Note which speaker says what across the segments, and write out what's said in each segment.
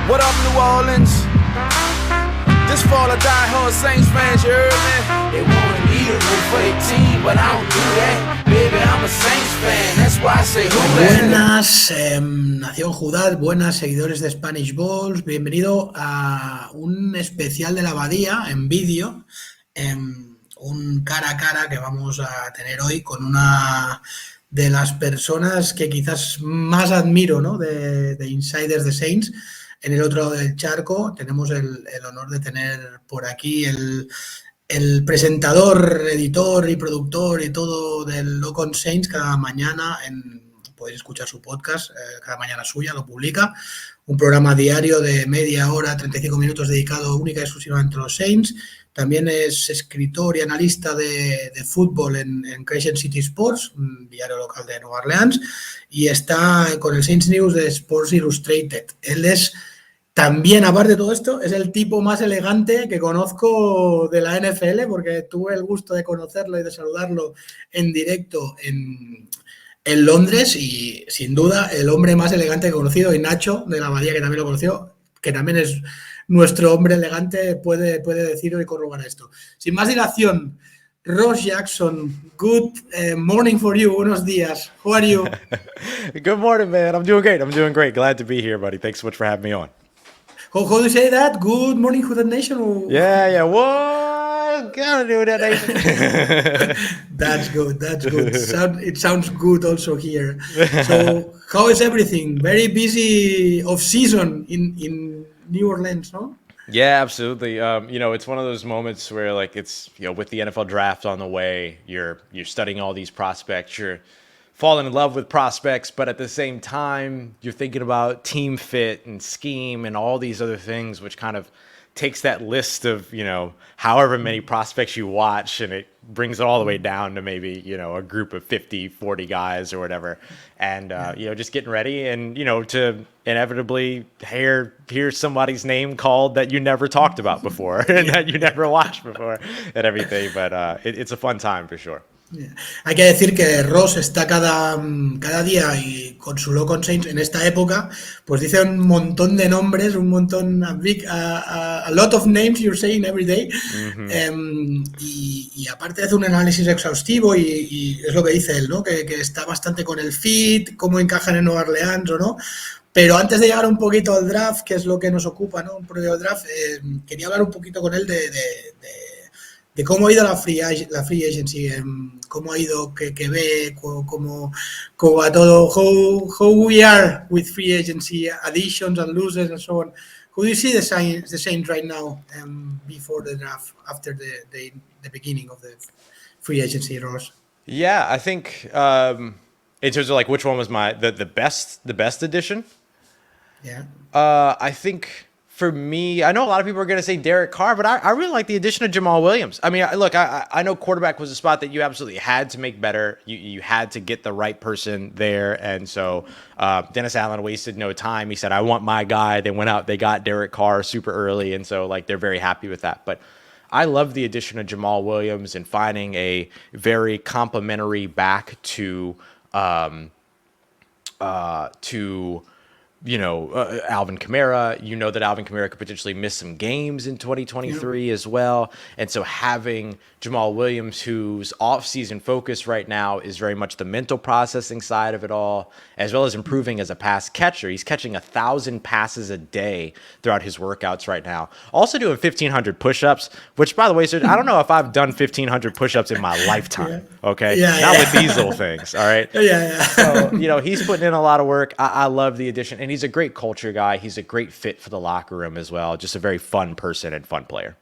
Speaker 1: What up, New Orleans? This fall I die hard Saints fans, you heard me? They wanna need a room for their team, but I don't do that. Baby, I'm a Saints fan, that's why I say who that.
Speaker 2: Buenas, Nación Judá, buenas seguidores de Spanish Balls, bienvenido a un especial de la Abadía en vídeo, un cara a cara que vamos a tener hoy con una de las personas que quizás más admiro, ¿no? de Insiders de Saints. En el otro lado del charco tenemos el honor de tener por aquí el presentador, editor y productor y todo del Lock on Saints. Cada mañana podéis escuchar su podcast, cada mañana suya, lo publica. Un programa diario de media hora, 35 minutos dedicado única y exclusivamente a los Saints. También es escritor y analista de fútbol en Crescent City Sports, un diario local de Nueva Orleans, y está con el Saints News de Sports Illustrated. Él es también, aparte de todo esto, es el tipo más elegante que conozco de la NFL, porque tuve el gusto de conocerlo y de saludarlo en directo en Londres, y sin duda el hombre más elegante que he conocido, y Nacho de la Abadía, que también lo conoció, que también es nuestro hombre elegante, puede decirlo y corroborar esto. Sin más dilación, Ross Jackson, good morning for you. Buenos días. How are you?
Speaker 3: Good morning, man. I'm doing great. Glad to be here, buddy. Thanks so much for having me on.
Speaker 2: How do you say that? Good morning, Hood Nation? Or...
Speaker 3: Yeah. What? Gotta do that, Nation.
Speaker 2: That's good. It sounds good also here. So, how is everything? Very busy off-season in New Orleans, no?
Speaker 3: Yeah, absolutely. It's one of those moments where, like, it's with the NFL draft on the way, you're studying all these prospects, you're falling in love with prospects, but at the same time, you're thinking about team fit and scheme and all these other things, which kind of takes that list of, however many prospects you watch, and it brings it all the way down to maybe, a group of 50, 40 guys or whatever. And, just getting ready and, to inevitably hear somebody's name called that you never talked about before and that you never watched before and everything. But it's a fun time for sure.
Speaker 2: Yeah. Hay que decir que Ross está cada día y con su Lock on Saints en esta época, pues dice un montón de nombres, a lot of names you're saying every day. Mm-hmm. Y aparte hace un análisis exhaustivo y es lo que dice él, ¿no? Que está bastante con el fit, cómo encajan en Nueva Orleans o no. Pero antes de llegar un poquito al draft, que es lo que nos ocupa, ¿no? Un previo al draft, quería hablar un poquito con él de cómo ha ido la free agency, cómo ha ido, que ve, cómo va todo, how we are with free agency, additions and losses and so on. How do you see the Saints right now, before the draft, after the beginning of the free agency, Ross?
Speaker 3: Yeah, I think in terms of like which one was the best addition.
Speaker 2: Yeah.
Speaker 3: I think. For me, I know a lot of people are going to say Derek Carr, but I really like the addition of Jamal Williams. I mean, I know quarterback was a spot that you absolutely had to make better. You had to get the right person there. And so Dennis Allen wasted no time. He said, I want my guy. They went out, they got Derek Carr super early. And so like they're very happy with that. But I love the addition of Jamal Williams and finding a very complimentary back to Alvin Kamara. That Alvin Kamara could potentially miss some games in 2023 as well. And so having Jamal Williams, whose off-season focus right now is very much the mental processing side of it all, as well as improving as a pass catcher. He's catching 1,000 passes a day throughout his workouts right now. Also doing 1,500 push-ups, which, by the way, sir, I don't know if I've done 1,500 push-ups in my lifetime, okay? Not with these little things, all right? So, he's putting in a lot of work. I love the addition. And he's a great culture guy. He's a great fit for the locker room as well. Just a very fun person and fun player.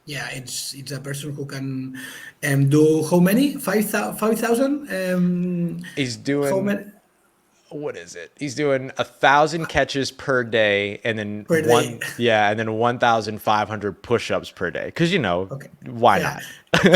Speaker 2: Yeah, it's a person who can do how many? 5,000?
Speaker 3: He's doing how many? What is it? He's doing 1,000 catches per day, and then 1,500 push-ups per day. Because why not?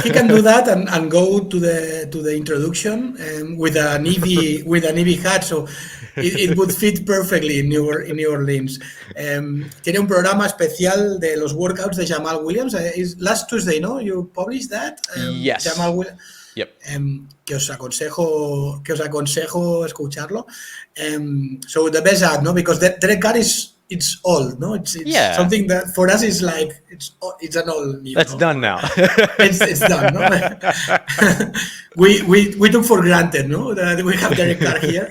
Speaker 2: He can do that and go to the introduction with a Navy hat, so it would fit perfectly in New Orleans. Tiene un programa especial de los workouts de Jamal Williams. Last Tuesday, ¿no? You published that.
Speaker 3: Yes.
Speaker 2: Jamal Williams.
Speaker 3: Yep.
Speaker 2: Que os aconsejo escucharlo. So the best ad, no? Because Derek Carr is it's old, no? It's
Speaker 3: Yeah,
Speaker 2: something that for us is like it's an old new,
Speaker 3: that's
Speaker 2: no?
Speaker 3: done now.
Speaker 2: It's done, no? We took for granted, no, that we have Derek Carr here.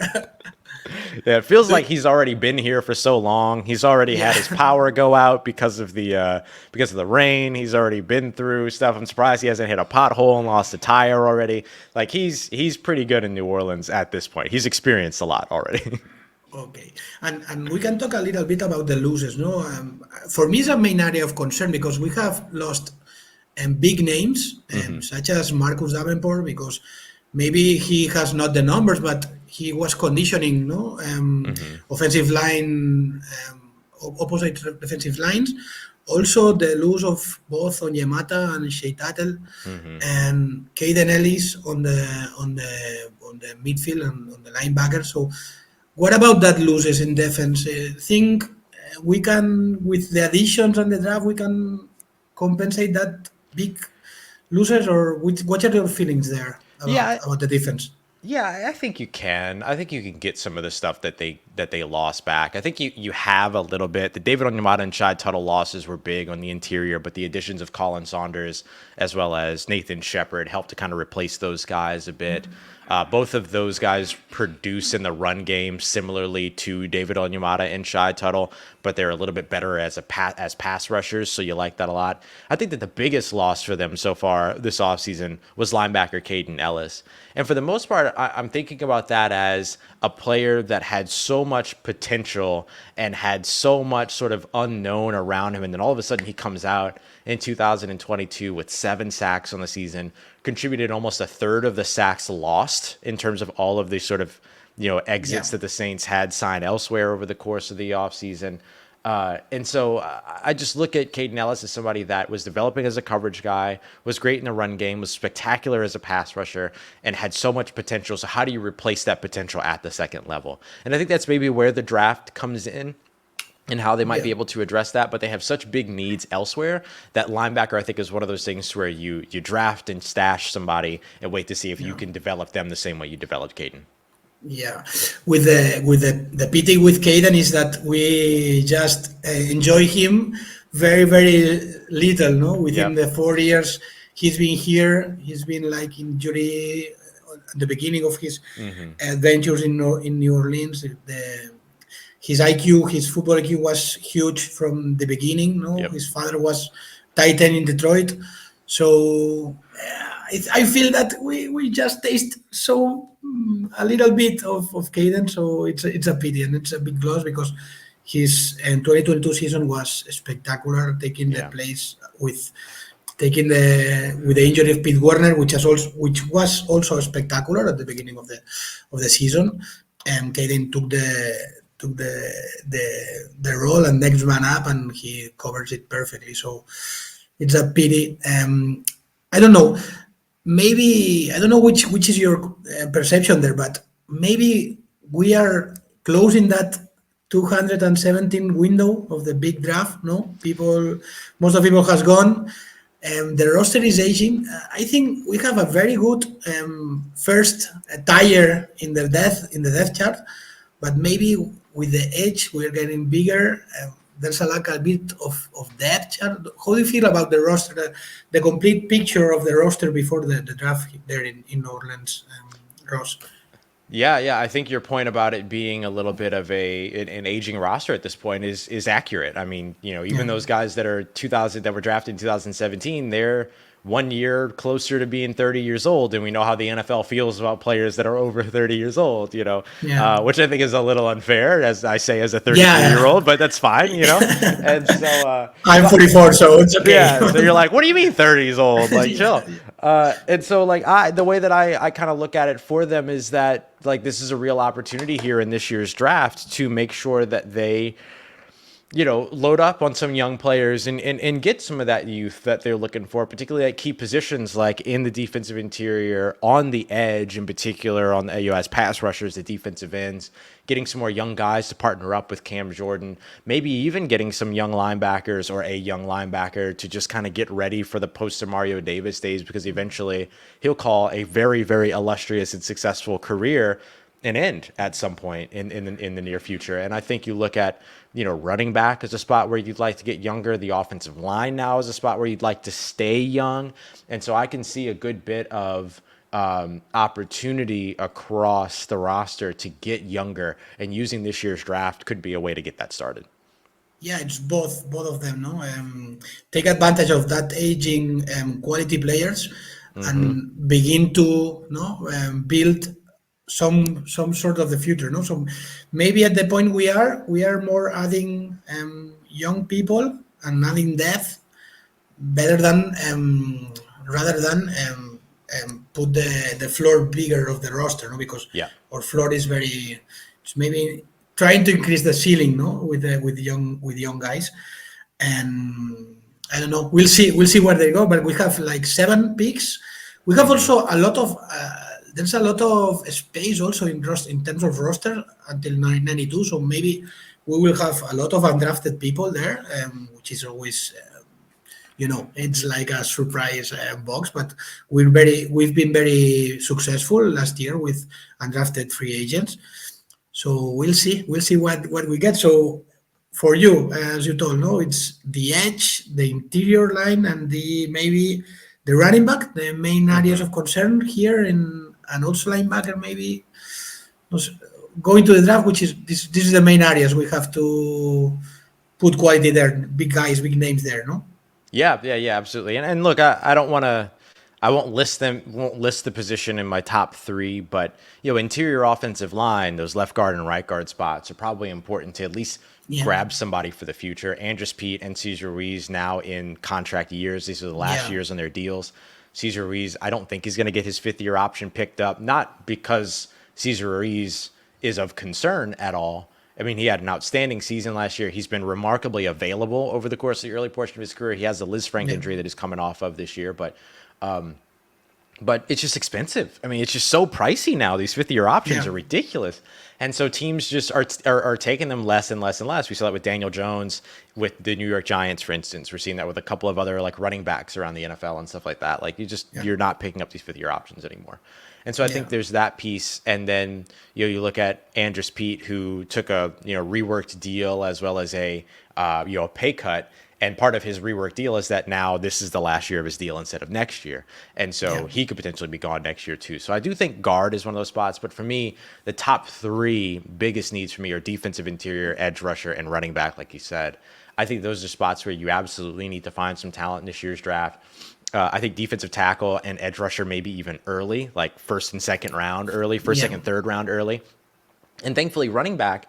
Speaker 3: Yeah, it feels like he's already been here for so long. He's already had his
Speaker 2: Yeah.
Speaker 3: power go out because of the rain. He's already been through stuff. I'm surprised he hasn't hit a pothole and lost a tire already. Like he's pretty good in New Orleans at this point. He's experienced a lot already.
Speaker 2: Okay, and we can talk a little bit about the losses. No, for me, it's a main area of concern because we have lost big names such as Marcus Davenport because maybe he has not the numbers, but he was conditioning, no, offensive line, opposite defensive lines. Also, the loss of both Onyemata and Shea Tuttle and Caden Ellis on the midfield and on the linebacker. So what about that losses in defense? Think we can, with the additions and the draft, we can compensate that big losses, or what are your feelings there
Speaker 3: Yeah,
Speaker 2: about the defense?
Speaker 3: yeah, I think you can. I think you can get some of the stuff that they lost back. I think you have a little bit. The David Onyemata and Shai Tuttle losses were big on the interior, but the additions of Colin Saunders as well as Nathan Shepard helped to kind of replace those guys a bit. Both of those guys produce in the run game similarly to David Onyemata and Shai Tuttle, but they're a little bit better as pass rushers, so you like that a lot. I think that the biggest loss for them so far this offseason was linebacker Caden Ellis. And for the most part, I'm thinking about that as a player that had so much potential and had so much sort of unknown around him, and then all of a sudden he comes out in 2022 with 7 sacks on the season, contributed almost a third of the sacks lost in terms of all of the sort of, exits that the Saints had signed elsewhere over the course of the offseason. And so I just look at Caden Ellis as somebody that was developing as a coverage guy, was great in the run game, was spectacular as a pass rusher, and had so much potential. So how do you replace that potential at the second level? And I think that's maybe where the draft comes in and how they might be able to address that. But they have such big needs elsewhere that linebacker, I think, is one of those things where you draft and stash somebody and wait to see if you can develop them the same way you developed Caden.
Speaker 2: Yeah, with the pity with Caden is that we just enjoy him very very little. No, within the 4 years he's been here, he's been like injury at the beginning of his adventures in New Orleans. His IQ, his football IQ was huge from the beginning. No, his father was tight end in Detroit, so I feel that we just taste so a little bit of Caden. So it's a pity and it's a big loss because his 2022 season was spectacular, taking the place with the injury of Pete Werner, which was also spectacular at the beginning of the season, and Caden took the role and next man up, and he covers it perfectly. So it's a pity. I don't know. Maybe I don't know which is your perception there, but maybe we are closing that 217 window of the big draft. No, most of people has gone. The roster is aging. I think we have a very good first tier in the depth chart, but maybe with the age we're getting bigger. There's a bit of depth chart. How do you feel about the roster, the complete picture of the roster before the draft there in New Orleans, Ross?
Speaker 3: Yeah. I think your point about it being a little bit of an aging roster at this point is accurate. I mean, even those guys that were drafted in 2017, they're 1 year closer to being 30 years old, and we know how the NFL feels about players that are over 30 years old, which I think is a little unfair, as I say, as a 33-year-old, but that's fine, And so
Speaker 2: I'm 44, so it's okay.
Speaker 3: Yeah, so you're like, what do you mean 30 is old? Like, chill. And so, like, the way that I kind of look at it for them is that, like, this is a real opportunity here in this year's draft to make sure that they load up on some young players and get some of that youth that they're looking for, particularly at key positions like in the defensive interior, on the edge, in particular on the as pass rushers, the defensive ends, getting some more young guys to partner up with Cam Jordan, maybe even getting some young linebackers or a young linebacker to just kind of get ready for the post-Mario Davis days, because eventually he'll call a very, very illustrious and successful career an end at some point in the near future. And I think you look at, running back as a spot where you'd like to get younger. The offensive line now is a spot where you'd like to stay young. And so I can see a good bit of opportunity across the roster to get younger, and using this year's draft could be a way to get that started.
Speaker 2: Yeah, it's both of them. No, take advantage of that aging quality players and begin to build some sort of the future. No, so maybe at the point we are more adding young people and adding depth better than rather than put the floor bigger of the roster. No, because our floor is very. It's maybe trying to increase the ceiling, no, with young guys, and I don't know. We'll see where they go. But we have like 7 picks. We have also a lot of there's a lot of space also in terms of roster until 92. So maybe we will have a lot of undrafted people there, which is always it's like a surprise box. But we've been very successful last year with undrafted free agents. So we'll see what we get. So for you, as you told, no, it's the edge, the interior line, and maybe the running back, the main areas of concern here, and also linebacker maybe. Going to the draft, which is this is the main areas we have to put quality there, big guys, big names there, no?
Speaker 3: Yeah, absolutely. And look, I won't list the position in my top 3, but interior offensive line, those left guard and right guard spots are probably important to at least grab somebody for the future. Andres Pete and Cesar Ruiz now in contract years. These are the last years on their deals. Cesar Ruiz, I don't think he's going to get his 5th-year option picked up, not because Cesar Ruiz is of concern at all. I mean, he had an outstanding season last year. He's been remarkably available over the course of the early portion of his career. He has the Liz Frank injury that he's coming off of this year, but it's just expensive. I mean, it's just so pricey now. These 5th-year options are ridiculous. And so teams just are taking them less and less and less. We saw that with Daniel Jones, with the New York Giants, for instance. We're seeing that with a couple of other like running backs around the NFL and stuff like that. Like you're not picking up these 5th-year options anymore. And so I think there's that piece. And then, you look at Andres Pete, who took a, reworked deal as well as a pay cut. And part of his rework deal is that now this is the last year of his deal instead of next year. And so he could potentially be gone next year too. So I do think guard is one of those spots. But for me, the top 3 biggest needs for me are defensive interior, edge rusher, and running back, like you said. I think those are spots where you absolutely need to find some talent in this year's draft. I think defensive tackle and edge rusher maybe even early, like first and second round early, second, third round early. And thankfully, running back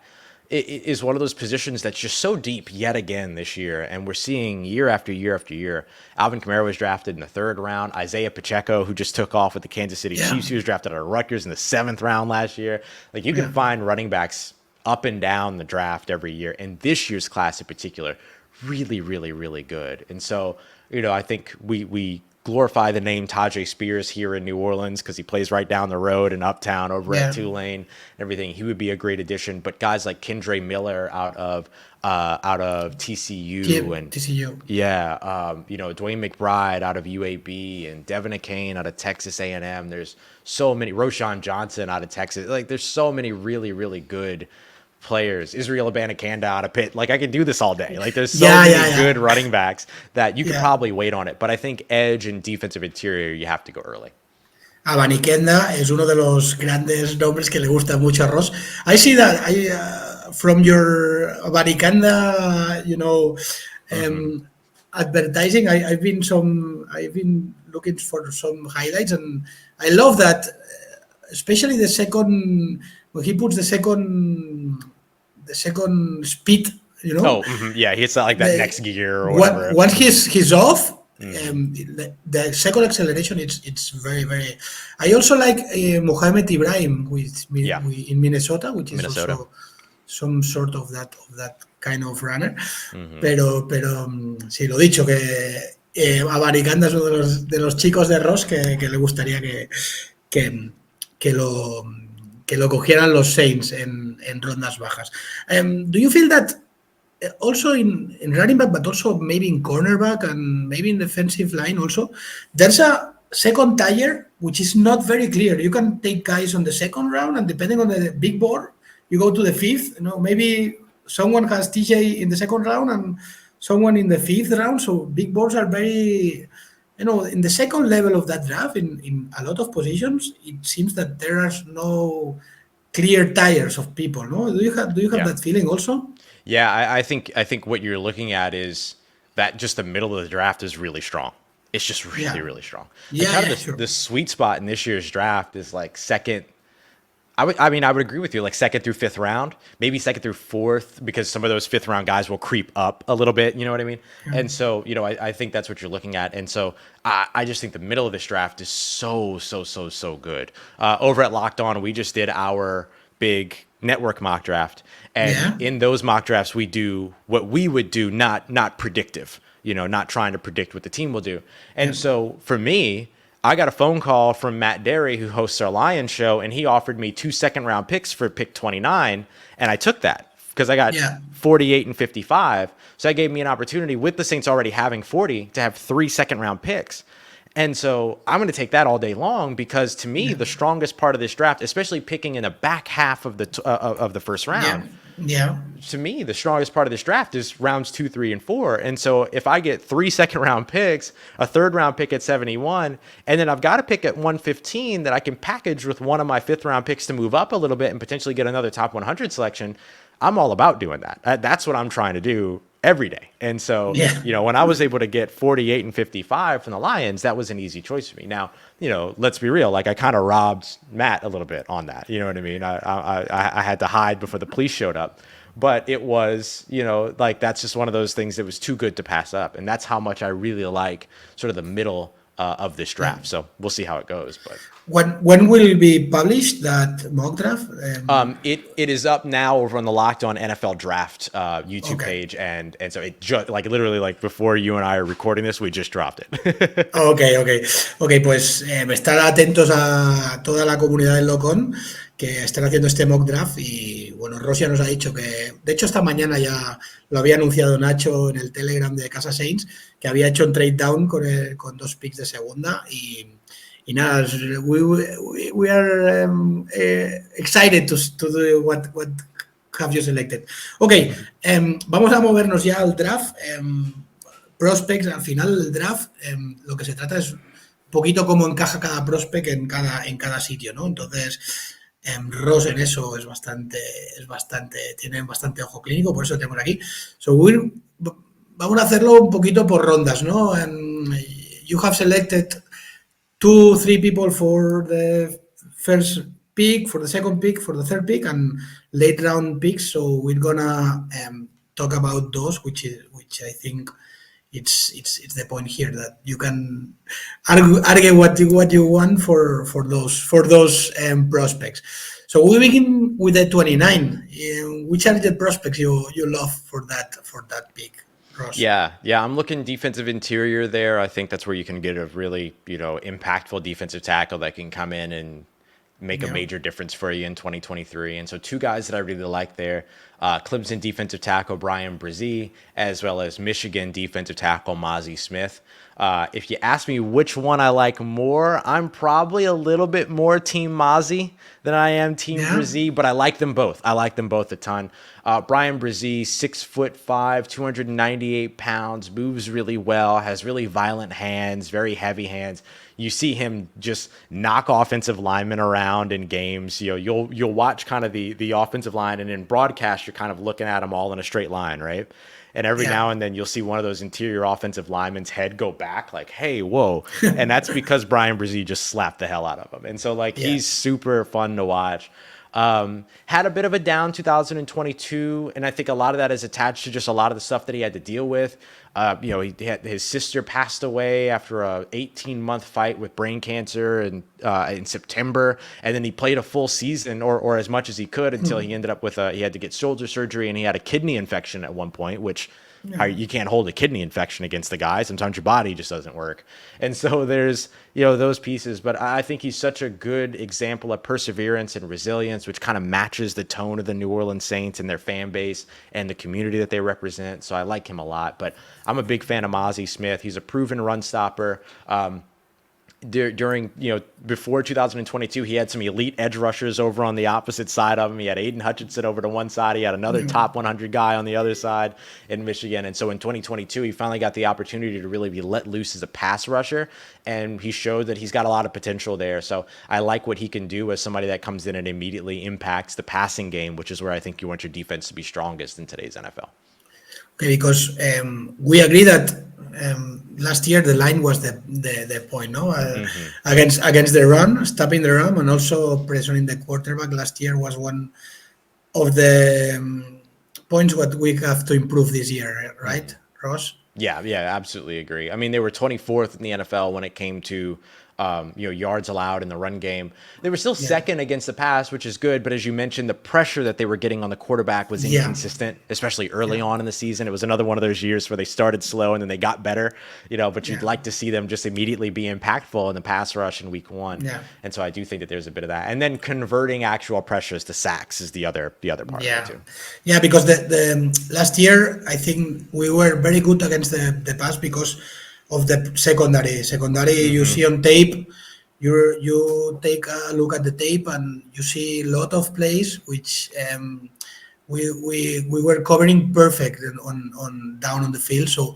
Speaker 3: is one of those positions that's just so deep yet again this year. And we're seeing year after year after year. Alvin Kamara was drafted in the 3rd round. Isaiah Pacheco, who just took off with the Kansas City Chiefs, he was drafted out of Rutgers in the 7th round last year. Like you can find running backs up and down the draft every year. And this year's class in particular, really, really, really good. And so, I think we glorify the name Tajay Spears here in New Orleans because he plays right down the road in Uptown over at Tulane and everything. He would be a great addition. But guys like Kendre Miller out of TCU TCU. Dwayne McBride out of UAB and Devin Akane out of Texas A&M. There's so many. Roshan Johnson out of Texas. Like there's so many really, really good players. Israel Abanikanda out of Pitt. Like I could do this all day. Like there's so many good running backs that you could probably wait on it. But I think edge and defensive interior, you have to go early.
Speaker 2: Abanikanda es uno de los grandes nombres que le gusta mucho a Ross. I see that from your Abanikanda, advertising. I've been looking for some highlights, and I love that, especially the second when he puts the second speed.
Speaker 3: He's like that next gear or whatever.
Speaker 2: Once he's off. The second acceleration, it's very, very. I also like Mohamed Ibrahim in Minnesota, which is also some sort of that kind of runner. Pero sí, lo dicho, que Abanikanda es uno de los chicos de Ross que le gustaría que lo cogieran los Saints en rondas bajas. Do you feel that also in running back, but also maybe in cornerback and maybe in defensive line also, there's a second tier which is not very clear. You can take guys on the second round, and depending on the big board, you go to the fifth. Maybe someone has TJ in the second round and someone in the fifth round. So big boards are very, in the second level of that draft, in a lot of positions, it seems that there are no clear tires of people. No, do you have
Speaker 3: Yeah.
Speaker 2: that feeling also?
Speaker 3: Yeah, I think what you're looking at is that just the middle of the draft is really strong. It's just really, really strong. And kind of
Speaker 2: Sure.
Speaker 3: the sweet spot in this year's draft is like second. I would agree with you, like second through fifth round, maybe second through fourth, because some of those fifth round guys will creep up a little bit. You know what I mean? And so, I think that's what you're looking at. And so I just think the middle of this draft is so good. Over at Locked On, we just did our big network mock draft. And in those mock drafts, we do what we would do, not predictive, not trying to predict what the team will do. And so for me, I got a phone call from Matt Derry, who hosts our Lions show, and he offered me 2 second-round picks for pick 29, and I took that because I got 48 and 55. So that gave me an opportunity, with the Saints already having 40, to have 3 second-round picks. And so I'm going to take that all day long, because to me, the strongest part of this draft, especially picking in the back half of the first round, to me, the strongest part of this draft is rounds 2, 3, and 4. And so if I get 3 second-round picks, a third-round pick at 71, and then I've got a pick at 115 that I can package with one of my fifth-round picks to move up a little bit and potentially get another top 100 selection, I'm all about doing that. That's what I'm trying to do every day. And so, when I was able to get 48 and 55 from the Lions, that was an easy choice for me. Now, let's be real. Like, I kind of robbed Matt a little bit on that. You know what I mean? I had to hide before the police showed up. But it was, like, that's just one of those things that was too good to pass up. And that's how much I really like sort of the middle of this draft. So we'll see how it goes. But
Speaker 2: when will it be published, that mock draft?
Speaker 3: It is up now over on the Locked On NFL Draft YouTube page, and so it just literally before you and I are recording this, we just dropped it.
Speaker 2: Okay, pues estar atentos a toda la comunidad del Locón, que están haciendo este mock draft. Y bueno, Rosia nos ha dicho que, de hecho, esta mañana ya lo había anunciado Nacho en el Telegram de Casa Saints, que había hecho un trade down con 2 picks de segunda. Y nada, we are excited to do what have you selected. Ok, vamos a movernos ya al draft. Prospects, al final del draft, lo que se trata es un poquito cómo encaja cada prospect en cada sitio, ¿no? Entonces, Ross en eso tiene bastante ojo clínico, por eso lo tenemos aquí. So vamos a hacerlo un poquito por rondas, ¿no? You have selected 2, 3 people for the first pick, for the second pick, for the third pick, and late round picks. So we're gonna talk about those, which I think it's the point here, that you can argue what you want for those prospects. So we begin with the 29. Which are the prospects you love for that pick? Ross.
Speaker 3: Yeah, I'm looking defensive interior there. I think that's where you can get a really, impactful defensive tackle that can come in and make a major difference for you in 2023. And so 2 guys that I really like there, Clemson defensive tackle Brian Brzee, as well as Michigan defensive tackle Mazi Smith. If you ask me which one I like more, I'm probably a little bit more Team Mazi than I am Team Brzee, but I like them both. I like them both a ton. Brian Brzee, 6'5", 298 pounds, moves really well, has really violent hands, very heavy hands. You see him just knock offensive linemen around in games. You'll watch kind of the offensive line, and in broadcast, you're kind of looking at them all in a straight line, right? And every now and then you'll see one of those interior offensive linemen's head go back, like, hey, whoa. And that's because Brian Brzee just slapped the hell out of him. And so, he's super fun to watch. Had a bit of a down 2022, and I think a lot of that is attached to just a lot of the stuff that he had to deal with. His sister passed away after a 18-month fight with brain cancer in September, and then he played a full season or as much as he could until he ended up with he had to get shoulder surgery, and he had a kidney infection at one point, which you can't hold a kidney infection against the guy. Sometimes your body just doesn't work. And so there's, those pieces. But I think he's such a good example of perseverance and resilience, which kind of matches the tone of the New Orleans Saints and their fan base and the community that they represent. So I like him a lot. But I'm a big fan of Mazi Smith. He's a proven run stopper. during, before 2022, he had some elite edge rushers over on the opposite side of him. He had Aiden Hutchinson over to one side. He had another top 100 guy on the other side in Michigan. And so in 2022, he finally got the opportunity to really be let loose as a pass rusher. And he showed that he's got a lot of potential there. So I like what he can do as somebody that comes in and immediately impacts the passing game, which is where I think you want your defense to be strongest in today's NFL.
Speaker 2: Okay, because we agree that last year the line was the point, no? Against the run, stopping the run, and also pressuring the quarterback. Last year was one of the points what we have to improve this year, right, Ross?
Speaker 3: Yeah, absolutely agree. I mean, they were 24th in the NFL when it came to yards allowed in the run game. They were still second against the pass, which is good. But as you mentioned, the pressure that they were getting on the quarterback was inconsistent, especially early on in the season. It was another one of those years where they started slow and then they got better, but you'd like to see them just immediately be impactful in the pass rush in week one. Yeah. And so I do think that there's a bit of that. And then converting actual pressures to sacks is the other part of it too.
Speaker 2: Yeah, because the last year, I think we were very good against the pass because of the secondary. You see on tape, you take a look at the tape and you see a lot of plays which we were covering perfect on down on the field. So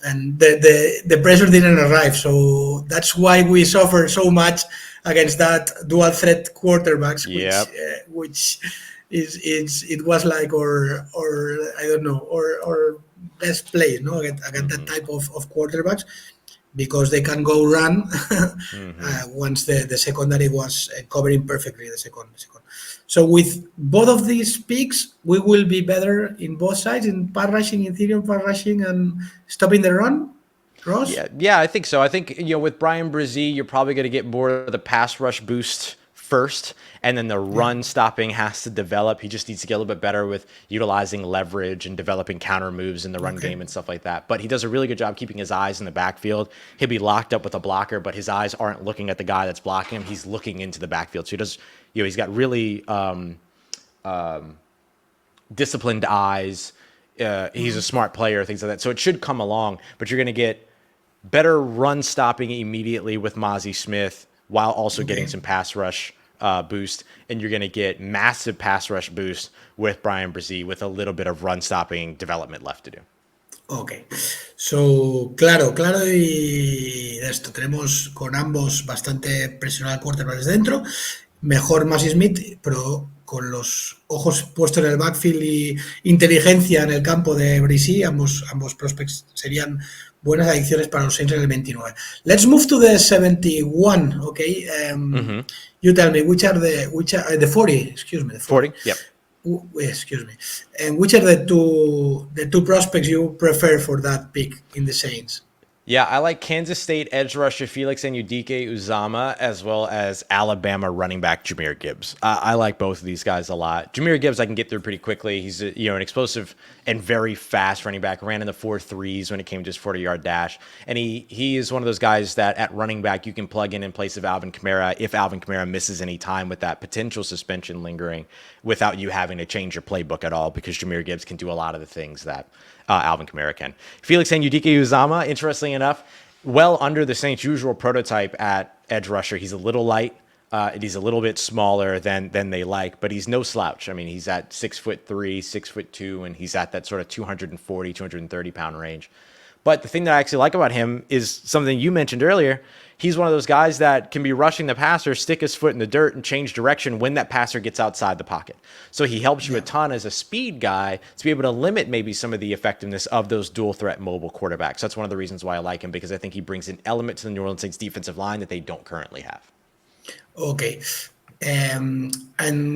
Speaker 2: and the pressure didn't arrive. So that's why we suffer so much against that dual threat quarterbacks, which it was like or I don't know or best play, against that type of quarterbacks, because they can go run once the secondary was covering perfectly the second. So with both of these picks, we will be better in both sides, in pass rushing, interior pass rushing, and stopping the run. Ross?
Speaker 3: Yeah, I think so. I think with Brian Brzee, you're probably going to get more of the pass rush boost first, and then the run stopping has to develop. He just needs to get a little bit better with utilizing leverage and developing counter moves in the run game and stuff like that. But he does a really good job keeping his eyes in the backfield. He'll be locked up with a blocker, but his eyes aren't looking at the guy that's blocking him. He's looking into the backfield. So he does, he's got really disciplined eyes. He's a smart player, things like that. So it should come along, but you're going to get better run stopping immediately with Mozzie Smith, while also getting some pass rush boost. And you're going to get massive pass rush boost with Brian Brzee with a little bit of run stopping development left to do.
Speaker 2: Ok, so claro y esto tenemos con ambos bastante presionado al quarterback desde dentro, mejor Mozzie Smith, pero con los ojos puestos en el backfield y inteligencia en el campo de Brzee, ambos prospects serían buenas adicciones para los Saints en el 29. Let's move to the 71, okay? You tell me which are the 40, excuse me. The
Speaker 3: 40, yep.
Speaker 2: Excuse me. And which are the two prospects you prefer for that pick in the Saints?
Speaker 3: Yeah, I like Kansas State edge rusher Felix Anudike-Uzomah, as well as Alabama running back Jahmyr Gibbs. I like both of these guys a lot. Jahmyr Gibbs I can get through pretty quickly. He's an explosive and very fast running back. Ran in the 4.3s when it came to his 40-yard dash. And he is one of those guys that at running back you can plug in place of Alvin Kamara if Alvin Kamara misses any time with that potential suspension lingering, without you having to change your playbook at all, because Jahmyr Gibbs can do a lot of the things that Alvin Kamara can. Felix Anudike-Uzomah, interestingly enough, well under the Saints' usual prototype at edge rusher. He's a little light. He's a little bit smaller than they like, but he's no slouch. I mean, he's at 6'3", 6'2", and he's at that sort of 240, 230 pound range. But the thing that I actually like about him is something you mentioned earlier. He's one of those guys that can be rushing the passer, stick his foot in the dirt, and change direction when that passer gets outside the pocket. So he helps you a ton as a speed guy to be able to limit maybe some of the effectiveness of those dual threat mobile quarterbacks. That's one of the reasons why I like him, because I think he brings an element to the New Orleans Saints defensive line that they don't currently have.
Speaker 2: Okay. And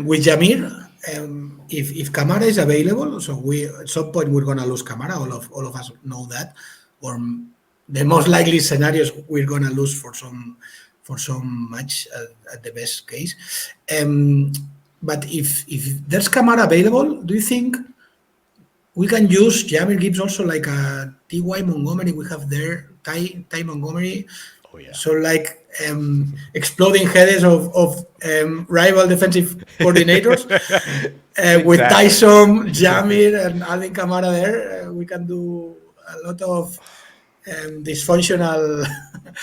Speaker 2: with Jahmyr, if Kamara is available, so at some point we're going to lose Kamara, all of us know that, or the most likely scenarios we're going to lose for some match at the best case. But if there's Kamara available, do you think we can use Jahmyr Gibbs also like a T.Y. Montgomery we have there, Ty Montgomery?
Speaker 3: Oh, yeah.
Speaker 2: So like exploding heads of rival defensive coordinators with Tyson, Jahmyr, and Alvin Kamara there. We can do a lot of dysfunctional.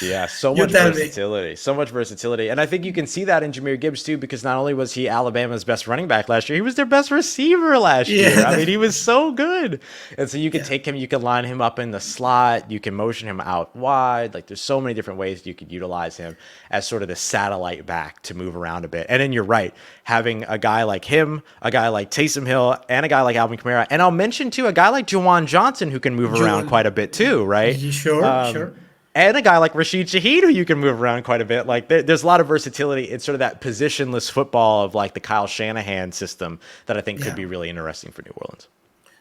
Speaker 3: Yeah, so
Speaker 2: You
Speaker 3: much
Speaker 2: tell me.
Speaker 3: versatility, so much versatility. And I think you can see that in Jahmyr Gibbs too, because not only was he Alabama's best running back last year, he was their best receiver last year. I mean, he was so good. And so you can take him, you can line him up in the slot, you can motion him out wide. Like there's so many different ways you could utilize him as sort of the satellite back to move around a bit. And then you're right, having a guy like him, a guy like Taysom Hill, and a guy like Alvin Kamara. And I'll mention too, a guy like Juwan Johnson who can move around quite a bit too, right?
Speaker 2: Sure.
Speaker 3: And a guy like Rashid Shaheed, who you can move around quite a bit. Like there's a lot of versatility. It's sort of that positionless football of like the Kyle Shanahan system that I think could be really interesting for New Orleans.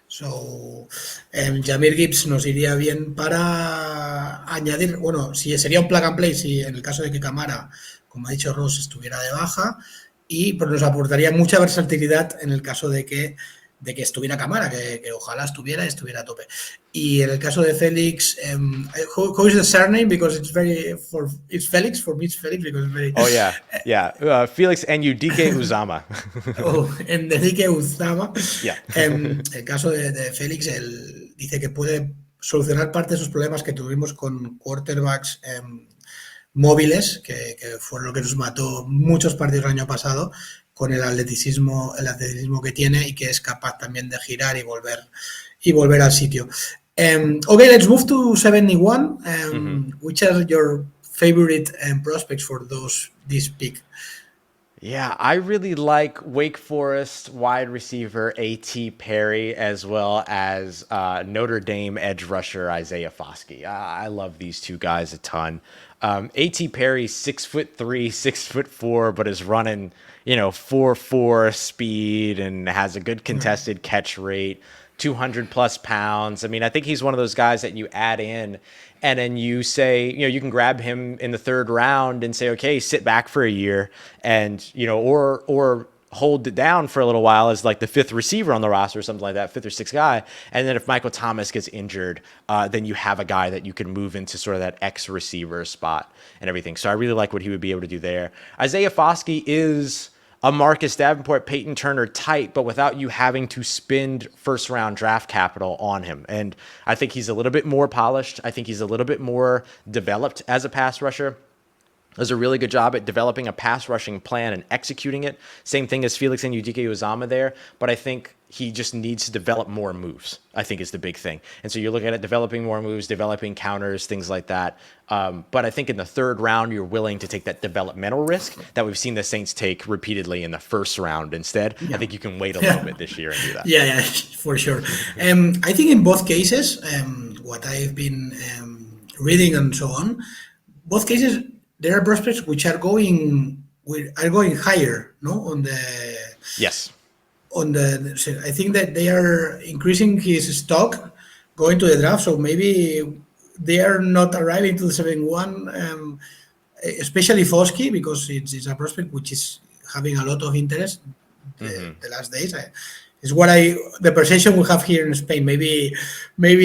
Speaker 2: So, Jahmyr Gibbs nos iría bien para añadir, bueno, si sería un plug and play, si en el caso de que Camara, como ha dicho Ross, estuviera de baja, y pues nos aportaría mucha versatilidad en el caso de que estuviera Camara, que ojalá estuviera a tope. Y en el caso de Félix, how is the surname? Because it's Félix, for me it's Félix because it's very...
Speaker 3: Oh, yeah. Felix Enrique Uzama.
Speaker 2: Enrique Uzama.
Speaker 3: Yeah.
Speaker 2: El caso de Félix, él dice que puede solucionar parte de esos problemas que tuvimos con quarterbacks móviles, que fue lo que nos mató muchos partidos el año pasado, con el atleticismo que tiene y que es capaz también de girar y volver al sitio. Okay, let's move to 71. Which are your favorite prospects for this pick?
Speaker 3: Yeah, I really like Wake Forest wide receiver A.T. Perry, as well as Notre Dame edge rusher Isaiah Foskey. I love these two guys a ton. A.T. Perry, 6'3", 6'4", but is running 4.4 speed and has a good contested catch rate, 200 plus pounds. I mean, I think he's one of those guys that you add in and then you say, you can grab him in the third round and say, okay, sit back for a year and, or hold it down for a little while as like the fifth receiver on the roster or something like that, fifth or sixth guy. And then if Michael Thomas gets injured, then you have a guy that you can move into sort of that X receiver spot and everything. So I really like what he would be able to do there. Isaiah Foskey is a Marcus Davenport, Peyton Turner type, but without you having to spend first round draft capital on him. And I think he's a little bit more polished. I think he's a little bit more developed as a pass rusher. Does a really good job at developing a pass rushing plan and executing it. Same thing as Felix Enrique Uzama there, but I think he just needs to develop more moves, I think is the big thing. And so you're looking at developing more moves, developing counters, things like that. But I think in the third round, you're willing to take that developmental risk that we've seen the Saints take repeatedly in the first round instead. I think you can wait a little bit this year and do that.
Speaker 2: Yeah, for sure. I think in both cases, what I've been reading and so on, both cases, there are prospects which are going higher, no?
Speaker 3: Yes.
Speaker 2: I think that they are increasing his stock going to the draft, so maybe they are not arriving to the 71, especially Foskey, because it's a prospect which is having a lot of interest the last days. Is what the perception we have here in Spain. Maybe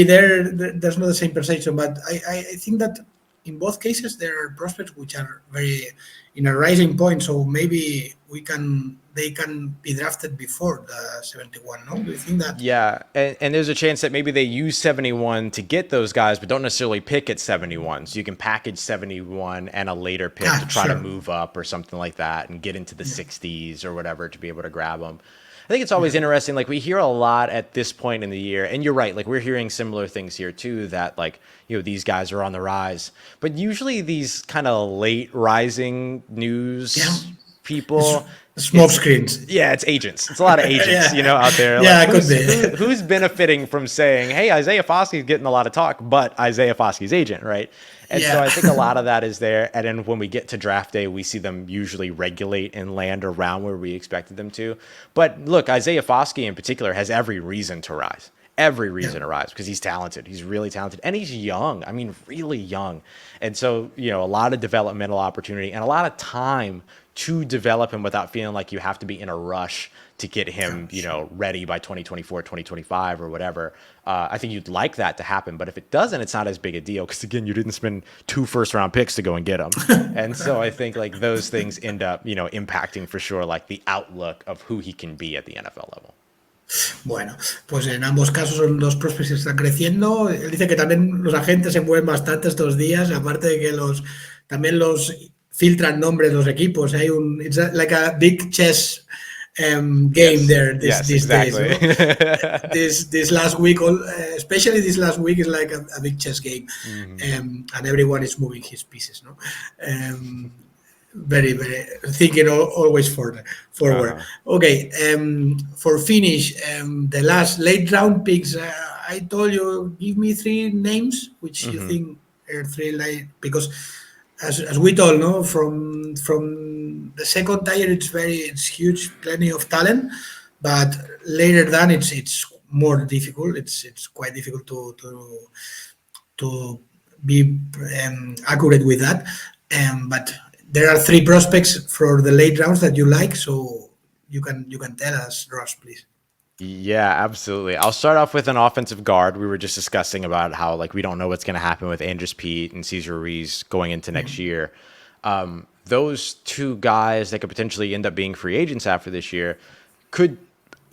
Speaker 2: there's not the same perception, but I think that in both cases there are prospects which are very in a rising point, so maybe they can be drafted before the 71. No, do you think that?
Speaker 3: Yeah, and there's a chance that maybe they use 71 to get those guys, but don't necessarily pick at 71. So you can package 71 and a later pick to try to move up or something like that and get into the 60s or whatever to be able to grab them. I think it's always interesting. Like we hear a lot at this point in the year, and you're right. Like we're hearing similar things here too. That like these guys are on the rise, but usually these kind of late rising news people,
Speaker 2: smoke screens.
Speaker 3: Yeah, it's agents. It's a lot of agents, out there.
Speaker 2: Yeah,
Speaker 3: like,
Speaker 2: it could be.
Speaker 3: Who's benefiting from saying, "Hey, Isaiah Foskey's getting a lot of talk," but Isaiah Foskey's agent, right? And so I think a lot of that is there. And then when we get to draft day, we see them usually regulate and land around where we expected them to. But look, Isaiah Foskey in particular has every reason to rise. Every reason to rise because he's talented. He's really talented. And he's young. I mean, really young. And so, a lot of developmental opportunity and a lot of time to develop him without feeling like you have to be in a rush to get him, ready by 2024, 2025 or whatever. I think you'd like that to happen. But if it doesn't, it's not as big a deal because, again, you didn't spend 2 first-round picks to go and get them. And so I think, like, those things end up, impacting for sure, like, the outlook of who he can be at the NFL level.
Speaker 2: Bueno, pues en ambos casos son dos prospects que están creciendo. Él dice que también los agentes se mueven bastante estos días, aparte de que también los filtran nombres los equipos. Hay it's like a big chess game
Speaker 3: Yes.
Speaker 2: there
Speaker 3: Yes,
Speaker 2: these days.
Speaker 3: exactly.
Speaker 2: No? This last week, especially this last week, is like a big chess game, and everyone is moving his pieces. No. Very thinking always forward. Okay, for finish, the last late round picks. I told you, give me three names which you think are three because as we told, no, from the second tier it's huge, plenty of talent, but later than it's more difficult. It's quite difficult to be accurate with that. But there are three prospects for the late rounds that you like, so you can tell us, Ross, please.
Speaker 3: Yeah, absolutely. I'll start off with an offensive guard. We were just discussing about how like we don't know what's going to happen with Andres Pete and Cesar Ruiz going into next year. Those two guys that could potentially end up being free agents after this year could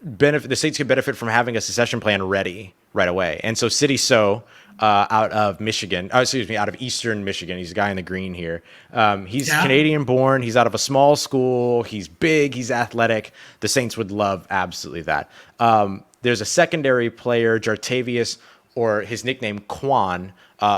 Speaker 3: benefit. The Saints could benefit from having a succession plan ready right away. And so City out of Michigan, out of Eastern Michigan. He's a guy in the green here. He's Canadian born. He's out of a small school. He's big. He's athletic. The Saints would love absolutely that. There's a secondary player, Jartavius, or his nickname, Quan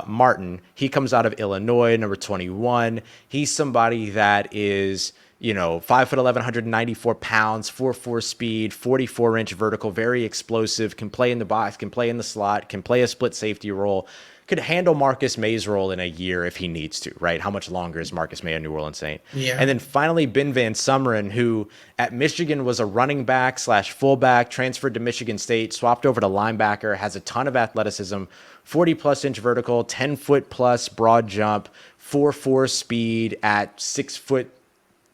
Speaker 3: Martin. He comes out of Illinois, number 21. He's somebody that is 5'11", 194 pounds, 4.4 speed, 44-inch vertical, very explosive, can play in the box, can play in the slot, can play a split safety role, could handle Marcus May's role in a year if he needs to, right? How much longer is Marcus May a New Orleans Saint?
Speaker 2: Yeah.
Speaker 3: And then finally, Ben Van Sumeren, who at Michigan was a running back / fullback, transferred to Michigan State, swapped over to linebacker, has a ton of athleticism, 40-plus inch vertical, 10-foot-plus broad jump, 4.4 speed at 6'3",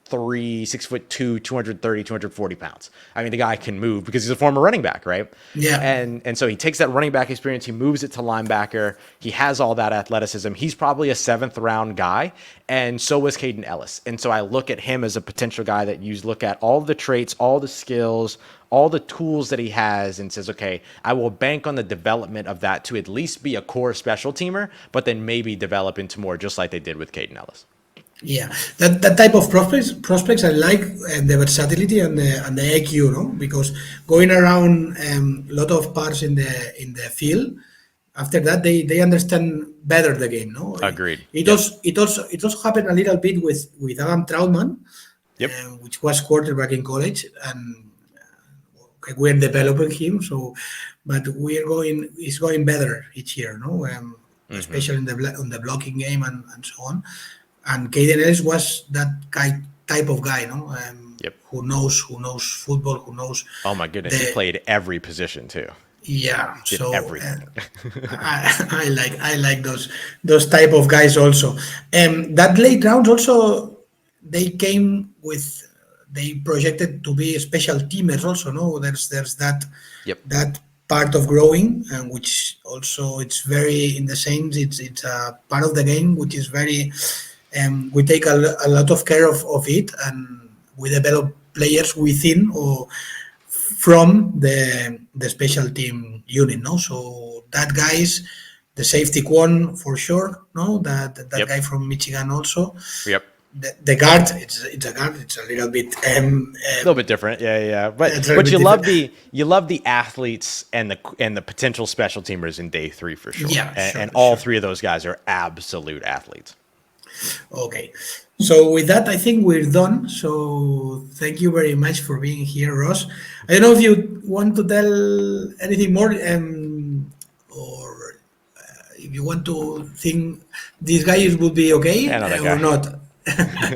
Speaker 3: 6'2", 230, 240 pounds. I mean, the guy can move because he's a former running back, right?
Speaker 2: Yeah.
Speaker 3: And so he takes that running back experience, he moves it to linebacker. He has all that athleticism. He's probably a 7th round guy, and so was Caden Ellis. And so I look at him as a potential guy that you look at all the traits, all the skills, all the tools that he has, and says, okay, I will bank on the development of that to at least be a core special teamer, but then maybe develop into more, just like they did with Caden Ellis.
Speaker 2: Yeah, that type of prospects I like, the versatility and the IQ, no, because going around a lot of parts in the field, after that they understand better the game, no.
Speaker 3: Agreed.
Speaker 2: It also happened a little bit with Adam Trautman,
Speaker 3: Yep.
Speaker 2: Which was quarterback in college, and we're developing him. So, but he's going better each year, no, especially on the blocking game and so on. And Caden Ellis was that type of guy, no? Who knows football, who knows.
Speaker 3: Oh my goodness, he played every position too.
Speaker 2: Yeah,
Speaker 3: did
Speaker 2: so
Speaker 3: everything.
Speaker 2: I like those type of guys also. That late rounds also they projected to be special teamers also. No, there's that that part of growing, and which also it's very in the Saints. It's a part of the game which is very. We take a lot of care of it, and we develop players within or from the special team unit. No, so that guy's the safety one for sure. No, that guy from Michigan also.
Speaker 3: Yep.
Speaker 2: The guard, it's a guard. It's a little bit
Speaker 3: a little bit different, yeah. But you love the athletes and the potential special teamers in day 3 for sure.
Speaker 2: Yeah,
Speaker 3: and all 3 of those guys are absolute athletes.
Speaker 2: Okay, so with that, I think we're done. So thank you very much for being here, Ross. I don't know if you want to tell anything more, or if you want to think these guys would be okay or not.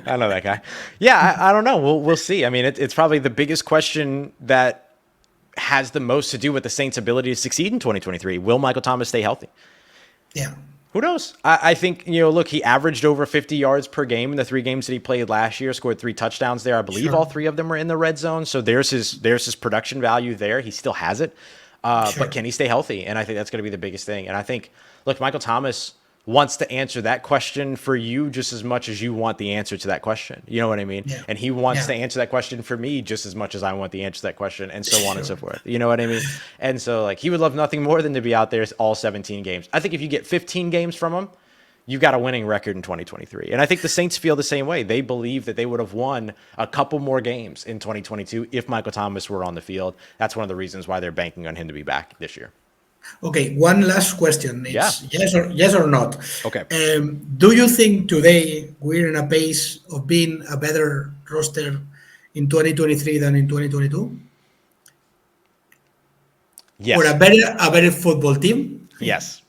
Speaker 3: I know that guy. Yeah, I don't know. We'll see. I mean, it's probably the biggest question that has the most to do with the Saints' ability to succeed in 2023. Will Michael Thomas stay healthy?
Speaker 2: Yeah.
Speaker 3: Who knows? I think, look, he averaged over 50 yards per game in the 3 games that he played last year, scored 3 touchdowns there. I believe all 3 of them were in the red zone. So there's his production value there. He still has it. But can he stay healthy? And I think that's going to be the biggest thing. And I think, look, Michael Thomas wants to answer that question for you just as much as you want the answer to that question. You know what I mean?
Speaker 2: Yeah.
Speaker 3: And he wants to answer that question for me just as much as I want the answer to that question, and so on and so forth. You know what I mean? And so like he would love nothing more than to be out there all 17 games. I think if you get 15 games from him, you've got a winning record in 2023. And I think the Saints feel the same way. They believe that they would have won a couple more games in 2022 if Michael Thomas were on the field. That's one of the reasons why they're banking on him to be back this year.
Speaker 2: Okay, one last question. It's yes or not.
Speaker 3: Okay.
Speaker 2: Do you think today we're in a pace of being a better roster in 2023 than in 2022?
Speaker 3: Yes.
Speaker 2: Or a better football team?
Speaker 3: Yes.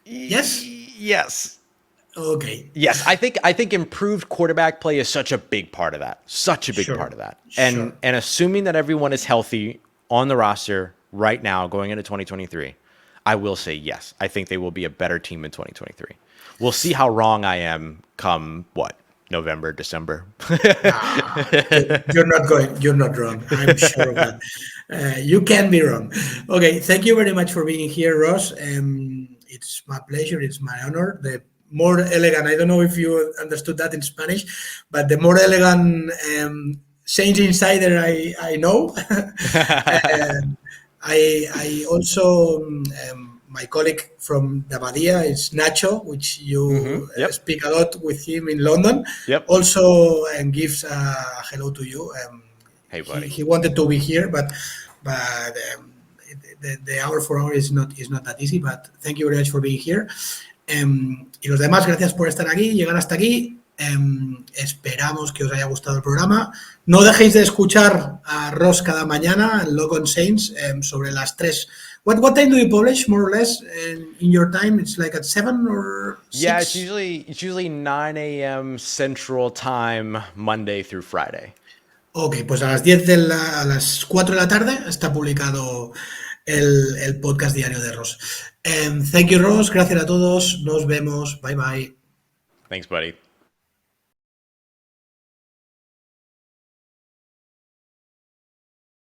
Speaker 2: Yes?
Speaker 3: Yes.
Speaker 2: Okay.
Speaker 3: Yes, I think improved quarterback play is such a big part of that. Such a big part of that. And assuming that everyone is healthy on the roster right now going into 2023, I will say yes. I think they will be a better team in 2023. We'll see how wrong I am come November, December.
Speaker 2: You're not wrong. I'm sure of that. You can be wrong. Okay, thank you very much for being here, Ross. It's my pleasure. It's my honor. The more elegant, I don't know if you understood that in Spanish, but the more elegant Saints insider I know. I also, my colleague from the Abadia is Nacho, which you speak a lot with him in London. Also gives a hello to you.
Speaker 3: Hey, buddy.
Speaker 2: He wanted to be here, but the hour for hour is not that easy. But thank you very much for being here. Y los demás, gracias por estar aquí, llegar hasta aquí. Esperamos que os haya gustado el programa. No dejéis de escuchar a Ross cada mañana en Lock on Saints sobre las 3. What time do you publish, more or less, in your time? It's like at 7 or 6?
Speaker 3: Yeah, it's usually 9 a.m. Central Time, Monday through Friday.
Speaker 2: Ok, pues a las 4 de la tarde está publicado el podcast diario de Ross. Thank you, Ross. Gracias a todos. Nos vemos. Bye, bye.
Speaker 3: Thanks, buddy.